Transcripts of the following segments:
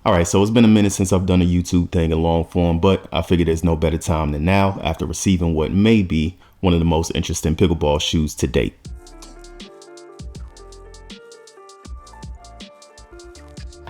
Alright, so it's been a minute since I've done a YouTube thing in long form, but I figured there's no better time than now after receiving what may be one of the most interesting pickleball shoes to date.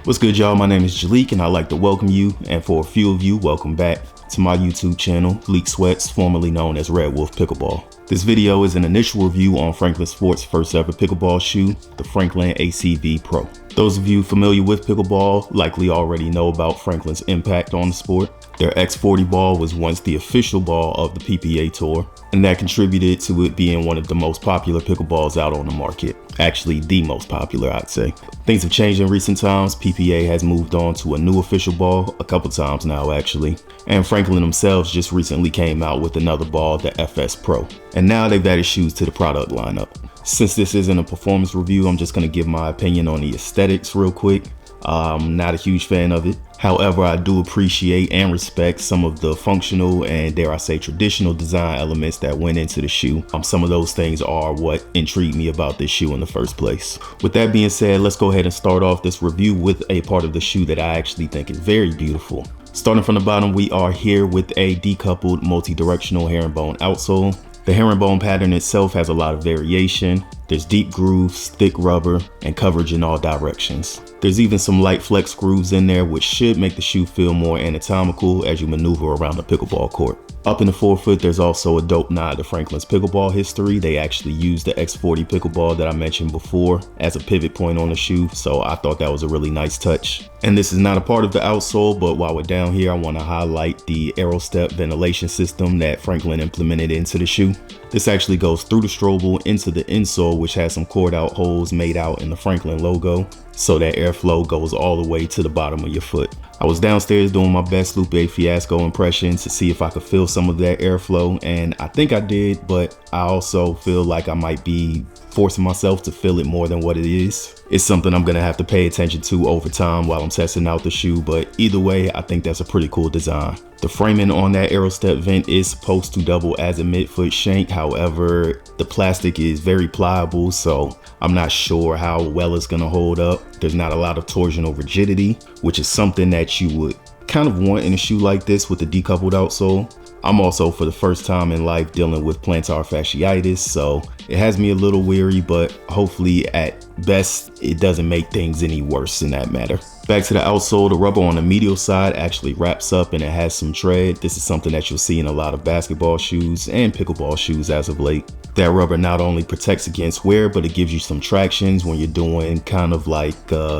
What's good, y'all? My name is Jalik and I'd like to welcome you, and for a few of you, welcome back to my YouTube channel, Leak Sweats, formerly known as Red Wolf Pickleball. This video is an initial review on Franklin Sports' first ever pickleball shoe, the Franklin ACV Pro. Those of you familiar with pickleball likely already know about Franklin's impact on the sport. Their X40 ball was once the official ball of the PPA Tour, and that contributed to it being one of the most popular pickleballs out on the market. Actually, the most popular, I'd say. Things have changed in recent times. PPA has moved on to a new official ball a couple times now, actually. And Franklin themselves just recently came out with another ball, the FS Pro. And now they've added shoes to the product lineup. Since this isn't a performance review, I'm just going to give my opinion on the aesthetics real quick. I'm not a huge fan of it. However, I do appreciate and respect some of the functional and, dare I say, traditional design elements that went into the shoe. Some of those things are what intrigued me about this shoe in the first place. With that being said, let's go ahead and start off this review with a part of the shoe that I actually think is very beautiful. Starting from the bottom, we are here with a decoupled multi-directional herringbone outsole. The herringbone pattern itself has a lot of variation. There's deep grooves, thick rubber, and coverage in all directions. There's even some light flex grooves in there, which should make the shoe feel more anatomical as you maneuver around the pickleball court. Up in the forefoot, there's also a dope nod to Franklin's pickleball history. They actually used the X40 pickleball that I mentioned before as a pivot point on the shoe, so I thought that was a really nice touch. And this is not a part of the outsole, but while we're down here, I want to highlight the AeroStep ventilation system that Franklin implemented into the shoe. This actually goes through the strobel into the insole, which has some cored out holes made out in the Franklin logo, so that airflow goes all the way to the bottom of your foot. I was downstairs doing my best Lupe Fiasco impression to see if I could feel some of that airflow, and I think I did, but I also feel like I might be forcing myself to feel it more than what it is. It's something I'm gonna have to pay attention to over time while I'm testing out the shoe, but either way, I think that's a pretty cool design. The framing on that AeroStep vent is supposed to double as a midfoot shank. However, the plastic is very pliable, so I'm not sure how well it's gonna hold up. There's not a lot of torsional rigidity, which is something that you would kind of want in a shoe like this with a decoupled outsole. I'm also, for the first time in life, dealing with plantar fasciitis, so it has me a little weary, but hopefully at best, it doesn't make things any worse in that matter. Back to the outsole, the rubber on the medial side actually wraps up and it has some tread. This is something that you'll see in a lot of basketball shoes and pickleball shoes as of late. That rubber not only protects against wear, but it gives you some tractions when you're doing kind of like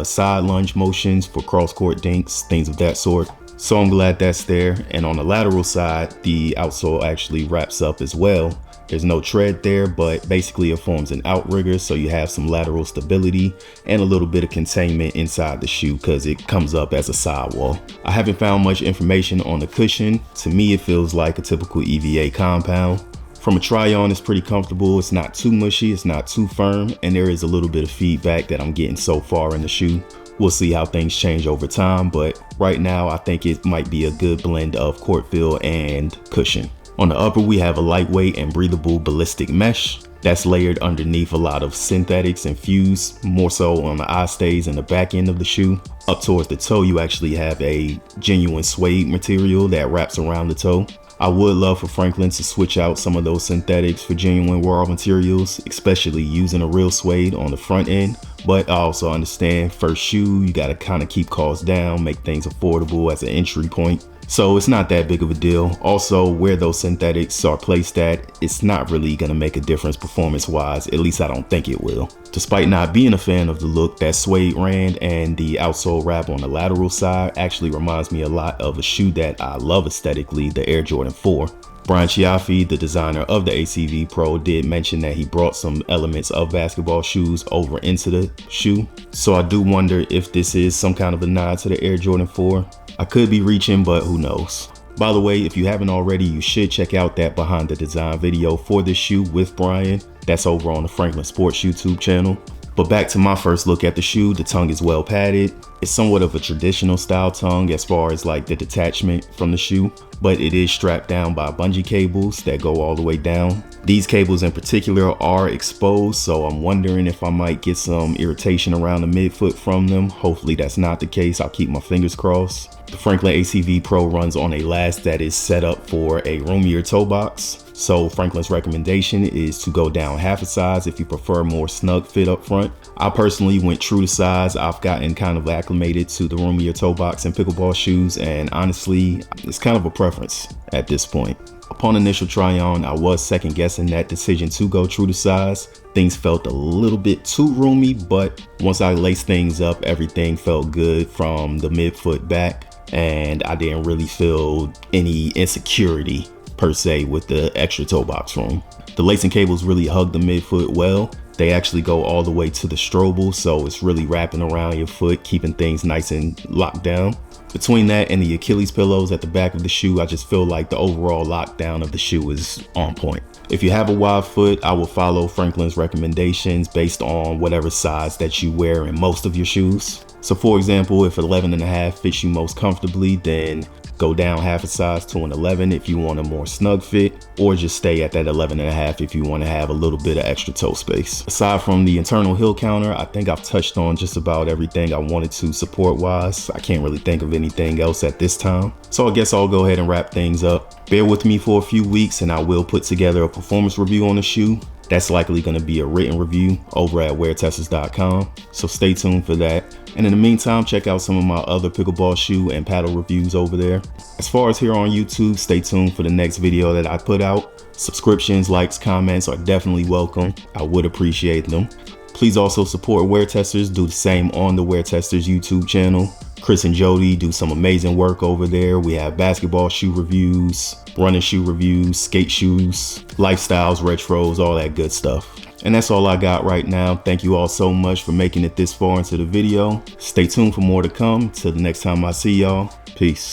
side lunge motions for cross-court dinks, things of that sort. So I'm glad that's there. And on the lateral side, the outsole actually wraps up as well. There's no tread there, but basically it forms an outrigger, so you have some lateral stability and a little bit of containment inside the shoe because it comes up as a sidewall. I haven't found much information on the cushion. To me, it feels like a typical EVA compound. From a try on, it's pretty comfortable. It's not too mushy, it's not too firm, and there is a little bit of feedback that I'm getting so far in the shoe. We'll see how things change over time, but right now I think it might be a good blend of court feel and cushion. On the upper, we have a lightweight and breathable ballistic mesh that's layered underneath a lot of synthetics and fused, more so on the eye stays and the back end of the shoe. Up towards the toe, you actually have a genuine suede material that wraps around the toe. I would love for Franklin to switch out some of those synthetics for genuine raw materials, especially using a real suede on the front end. But I also understand first shoe, you gotta kind of keep costs down, make things affordable as an entry point. So it's not that big of a deal. Also, where those synthetics are placed at, it's not really gonna make a difference performance-wise, at least I don't think it will. Despite not being a fan of the look, that suede rand and the outsole wrap on the lateral side actually reminds me a lot of a shoe that I love aesthetically, the Air Jordan 4. Brian Chiaffi, the designer of the ACV Pro, did mention that he brought some elements of basketball shoes over into the shoe. So I do wonder if this is some kind of a nod to the Air Jordan 4. I could be reaching, but who knows. By the way, if you haven't already, you should check out that behind the design video for this shoe with Brian. That's over on the Franklin Sports YouTube channel. But back to my first look at the shoe, the tongue is well padded. It's somewhat of a traditional style tongue as far as like the detachment from the shoe, but it is strapped down by bungee cables that go all the way down. These cables in particular are exposed, so I'm wondering if I might get some irritation around the midfoot from them. Hopefully that's not the case. I'll keep my fingers crossed. The Franklin ACV Pro runs on a last that is set up for a roomier toe box. So Franklin's recommendation is to go down half a size if you prefer more snug fit up front. I personally went true to size. I've gotten kind of acclimated to the roomier toe box in pickleball shoes, and honestly, it's kind of a preference at this point. Upon initial try on, I was second guessing that decision to go true to size. Things felt a little bit too roomy, but once I laced things up, everything felt good from the midfoot back, and I didn't really feel any insecurity per se with the extra toe box room. The lacing cables really hug the midfoot well. They actually go all the way to the strobel, so it's really wrapping around your foot, keeping things nice and locked down. Between that and the Achilles pillows at the back of the shoe, I just feel like the overall lockdown of the shoe is on point. If you have a wide foot, I will follow Franklin's recommendations based on whatever size that you wear in most of your shoes. So for example, if 11.5 fits you most comfortably, then go down half a size to an 11 if you want a more snug fit, or just stay at that 11.5 if you want to have a little bit of extra toe space. Aside from the internal heel counter, I think I've touched on just about everything I wanted to support wise. I can't really think of anything else at this time. So I guess I'll go ahead and wrap things up. Bear with me for a few weeks and I will put together a performance review on the shoe. That's likely going to be a written review over at WearTesters.com, so stay tuned for that. And in the meantime, check out some of my other pickleball shoe and paddle reviews over there. As far as here on YouTube, stay tuned for the next video that I put out. Subscriptions, likes, comments are definitely welcome. I would appreciate them. Please also support WearTesters. Do the same on the WearTesters YouTube channel. Chris and Jody do some amazing work over there. We have basketball shoe reviews, running shoe reviews, skate shoes, lifestyles, retros, all that good stuff. And that's all I got right now. Thank you all so much for making it this far into the video. Stay tuned for more to come. Till the next time I see y'all. Peace.